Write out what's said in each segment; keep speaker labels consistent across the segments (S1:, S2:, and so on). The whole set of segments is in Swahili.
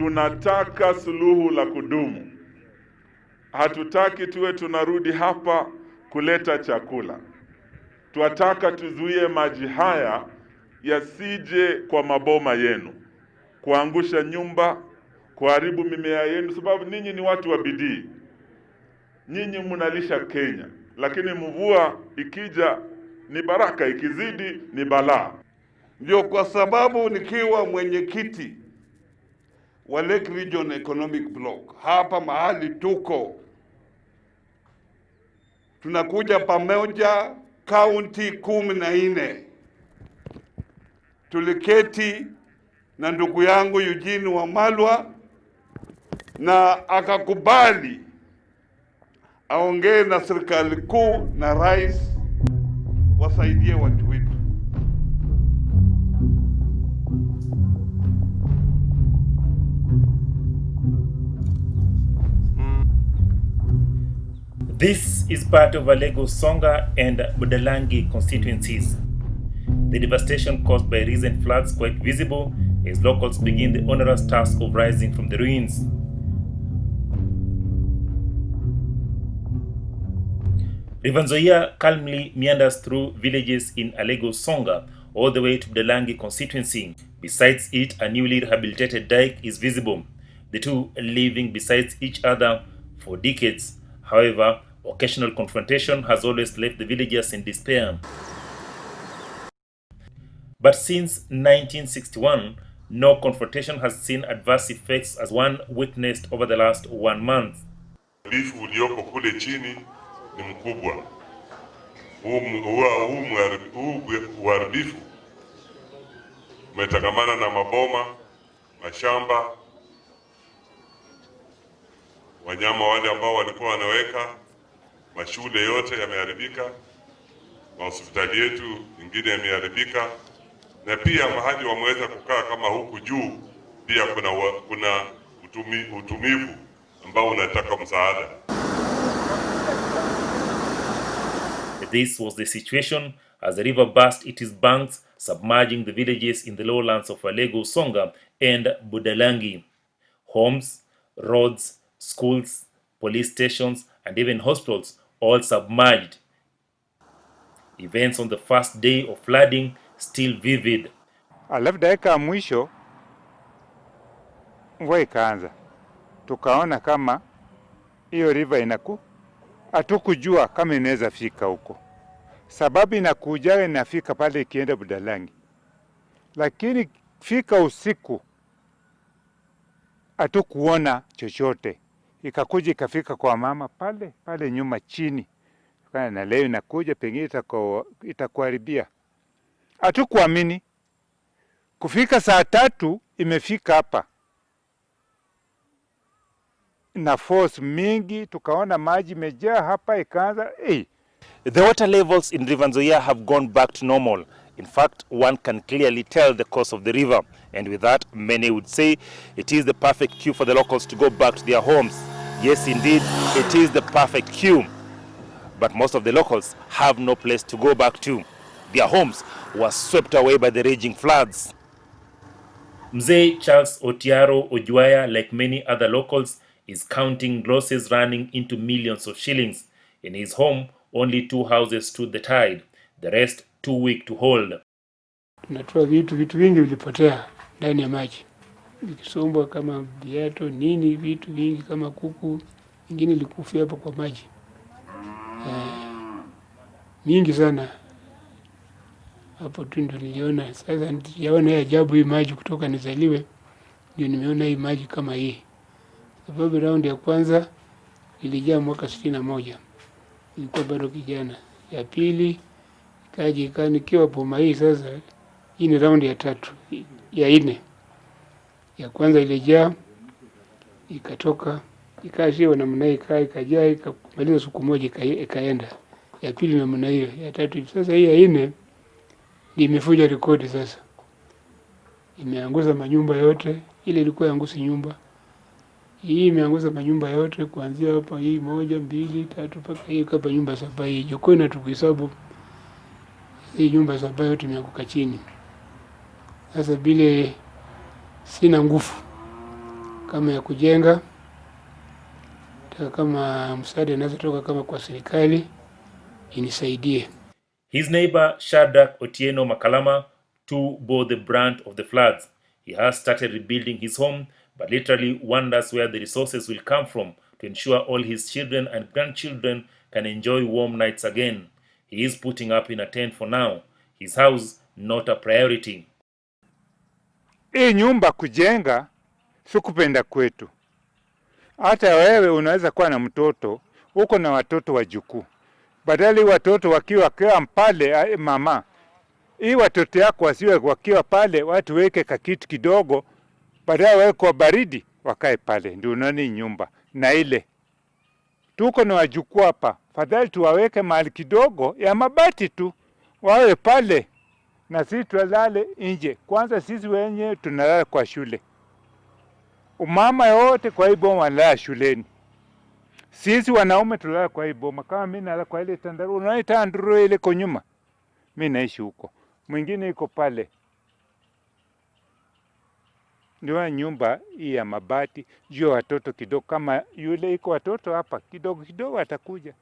S1: tunataka suluhu la kudumu. Hatutaki tuwe tunarudi hapa kuleta chakula. Tunataka tuzuie maji haya yasije kwa maboma yenu, kuangusha nyumba, kuharibu mimea yenu, sababu ninyi ni watu wa bidii. Nyinyi mnalisha Kenya, lakini mvua ikija ni baraka, ikizidi ni balaa.
S2: Ndio kwa sababu nikiwa mwenyekiti wa Lake Region Economic Block, hapa mahali tunakuja pamoja kaunti 14. Tuliketi na ndugu yangu Eugene Wamalwa na akakubali aongee na serikali kuu na rais wasaidie watu wetu.
S3: This is part of Alego Usonga and Budalangi constituencies. The devastation caused by recent floods quite visible as locals begin the onerous task of rising from the ruins. River Nzoia calmly meanders through villages in Alego Usonga all the way to Budalangi constituency. Besides it, a newly rehabilitated dike is visible, the two living beside each other for decades. However, occasional confrontation has always left the villagers in despair. But since 1961, no confrontation has seen adverse effects as one witnessed over the last 1 month.
S4: Bifu ulioko kule chini ni mkubwa. Huu uharibifu umetakamana na maboma, mashamba, wanyama wale ambao walikuwa wanaweka, mashule yote yameharibika, hospitali yetu nyingine yameharibika, na pia mahali wameweza kukaa kama huku juu pia kuna utumivu ambao unataka msaada.
S3: This was the situation as the river burst its banks, submerging the villages in the lowlands of Alego Usonga and Budalangi. Homes, roads, schools, police stations, and even hospitals all submerged. Events on the first day of flooding still vivid.
S5: Alafu dakika ya mwisho mvua ikaanza, tukaona kama hiyo river hatukujua kama inaweza fika huko, sababu inakuja inafika pale ikienda Budalangi, lakini fika usiku hatukuona chochote. Ikakuja ikafika kwa mama pale nyuma chini, na leo inakuja pengine itakuharibia. Hatukuamini. Kufika saa 3 imefika hapa na force mingi, tukaona maji mejaa hapa, ikaanza
S3: The water levels in River Nzoia have gone back to normal. In fact, one can clearly tell the course of the river, and with that, many would say it is the perfect cue for the locals to go back to their homes. Yes, indeed, it is the perfect cue. But most of the locals have no place to go back to. Their homes were swept away by the raging floods. Mzee Charles Otiaro Ojuaya, like many other locals, is counting losses running into millions of shillings. In his home, only 2 houses stood the tide, the rest too weak to hold.
S6: Tunatoa vitu vingi vilipotea ndani ya maji. Vikisombwa kama viatu nini, vitu vingi kama kuku, vingine vilikufia hapo kwa maji. Mingi sana. Hapo tu ndio niliona. Sasa niliona ya ajabu hii maji kutoka nizaliwe. Ndio nimeona hii maji kama hii. Sababu round ya kwanza ilijaa mwaka 61. Nilikuwa bado kijana. Ya pili ikaja nikiwa poma hii sasa. Hii ni round ya 3, ya 4. Ya kwanza ilijaa ikatoka, ikashiwa namna hii, ikajaa, ikamaliza siku moja ikaenda. Ya pili namna hiyo, ya 3 sasa hii ya 4 imefuja rekodi sasa. Imeanguza manyumba yote, ile ilikuwa yangusi nyumba. Hii imeanguza manyumba yote kuanzia hapa hii 1, 2, 3 mpaka hii kapa nyumba 7 hii. Joko na tukihesabu hii nyumba 7 yote imeanguka chini. Sasa bile sina nguvu kama ya kujenga, kama msaada unaweza toka kama kwa serikali inisaidie.
S3: His neighbor Shadrack Otieno Makalama too bore the brunt of the floods. He has started rebuilding his home, but literally wonders where the resources will come from to ensure all his children and grandchildren can enjoy warm nights again. He is putting up in a tent for now. His house not a priority.
S5: Hii nyumba kujenga sikupenda kwetu. Hata wewe unaweza kuwa na mtoto, uko na watoto wajukuu. Badali watoto wakiwa pale mama, hii watoto yako wasiwe wakiwa pale, watu weke kakitu kidogo, badala wewe kwa baridi wakae pale. Ndio nani nyumba na ile. Tuko na wajukuu hapa, fadhali tuwaweke mahali kidogo ya mabati tu, wawe pale na sisi tulale nje. Kwanza sisi wenyewe tunalala kwa shule. Umama yote kwa hii boma wanalala shuleni. Sisi wanaume tulala kwa hii boma. Kama mimi nalala kwa ile tandaru, unaita anduro ile kwa nyuma. Mimi naishi huko. Mwingine yuko pale. Ndio nyumba hii ya mabati, juu watoto kidogo kama yule iko watoto hapa kidogo atakuja.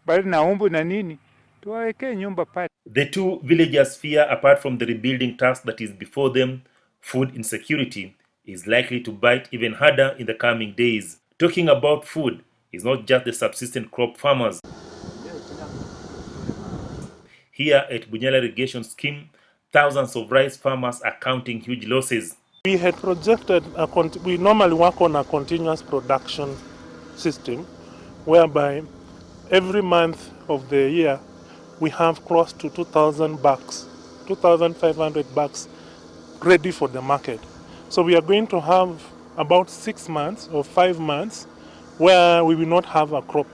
S5: Bali na umbu na nini? Tuwaweke nyumba pale.
S3: The two villagers fear, apart from the rebuilding task that is before them, food insecurity is likely to bite even harder in the coming days. Talking about food is not just the subsistent crop farmers. Here at Bunyala Irrigation Scheme, thousands of rice farmers are counting huge losses.
S7: We had projected, we normally work on a continuous production system, whereby every month of the year we have close to 2,000 bags, 2,500 bags ready for the market. So we are going to have about 6 months or 5 months where we will not have a crop.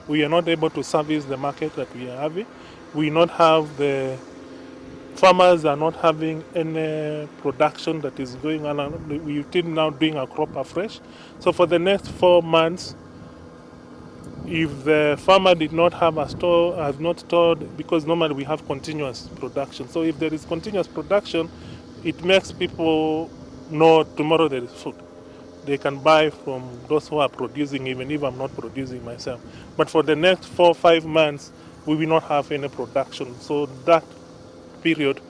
S7: We are not able to service the market that we are having. We not have the farmers are not having any production that is going on. We are now doing a crop afresh. So for the next 4 months, if the farmer did not have a store, has not stored, because normally we have continuous production. So if there is continuous production, it makes people know tomorrow there is food. They can buy from those who are producing, even if I'm not producing myself. But for the next 4 or 5 months, we will not have any production. So that period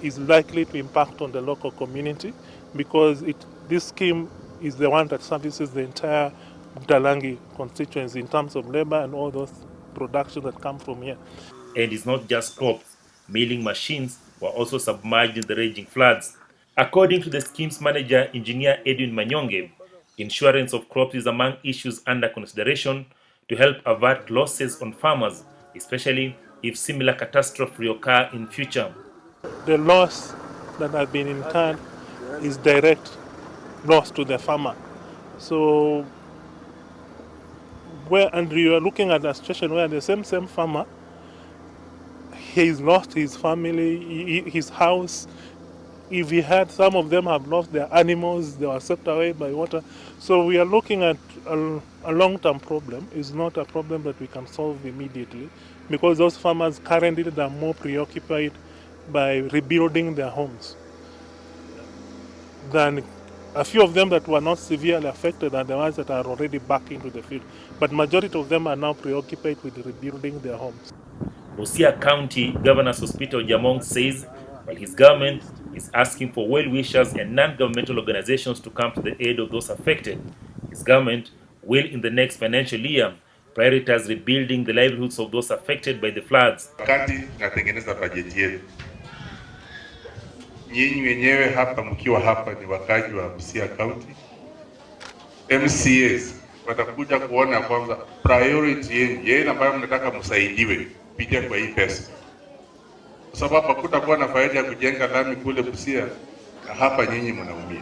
S7: is likely to impact on the local community, because this scheme is the one that services the entire Budalangi constituency in terms of labor and all those production that come from here.
S3: And it's not just crops. Milling machines were also submerged in the raging floods. According to the scheme's manager, Engineer Edwin Manyonge, insurance of crops is among issues under consideration to help avert losses on farmers, especially if similar catastrophes reoccur in future.
S7: The loss that has been incurred is direct loss to the farmer. So, and you are looking at a situation where the same farmer, he's lost his family, his house. If he had, some of them have lost their animals, they were swept away by water. So we are looking at a long-term problem. It's not a problem that we can solve immediately, because those farmers currently are more preoccupied by rebuilding their homes than a few of them that were not severely affected are the ones that are already back into the field. But majority of them are now preoccupied with rebuilding their homes.
S3: Busia County Governor's Hospital Jamong says while his government is asking for well-wishers and non-governmental organizations to come to the aid of those affected, his government will in the next financial year prioritize rebuilding the livelihoods of those affected by the floods.
S8: Wakati natengeneza bajeti yetu, nyinyi wenyewe hapa mkiwa hapa ni wakazi wa Busia County, MCAs watakuja kuona kwamba priority yenu yeye ambayo mnataka msaidiwe kupitia kwa hii pesa. Kwa sababu hakutakuwa na faida ya kujenga lami kule Busia na hapa nyinyi mnaumia.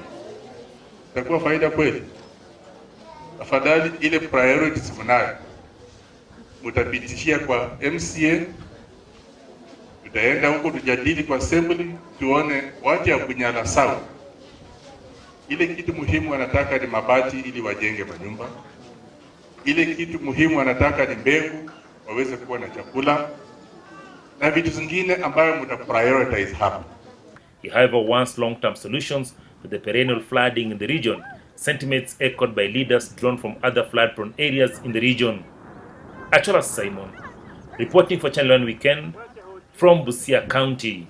S8: Itakuwa faida kweli? Afadhali ile priorities mnayo mtapitishia kwa MCA, tutaenda huko tujadili kwa assembly, tuone waje ya Bunyala sawa. Ile kitu muhimu wanataka ni mabati ili wajenge manyumba. Ile kitu muhimu wanataka ni mbegu waweze kuwa na chakula na vitu zingine ambayo mtaprioritize hapa.
S3: He however wants long-term solutions to the perennial flooding in the region, sentiments echoed by leaders drawn from other flood-prone areas in the region. Achola Simon, reporting for Channel 1 Weekend from Busia County.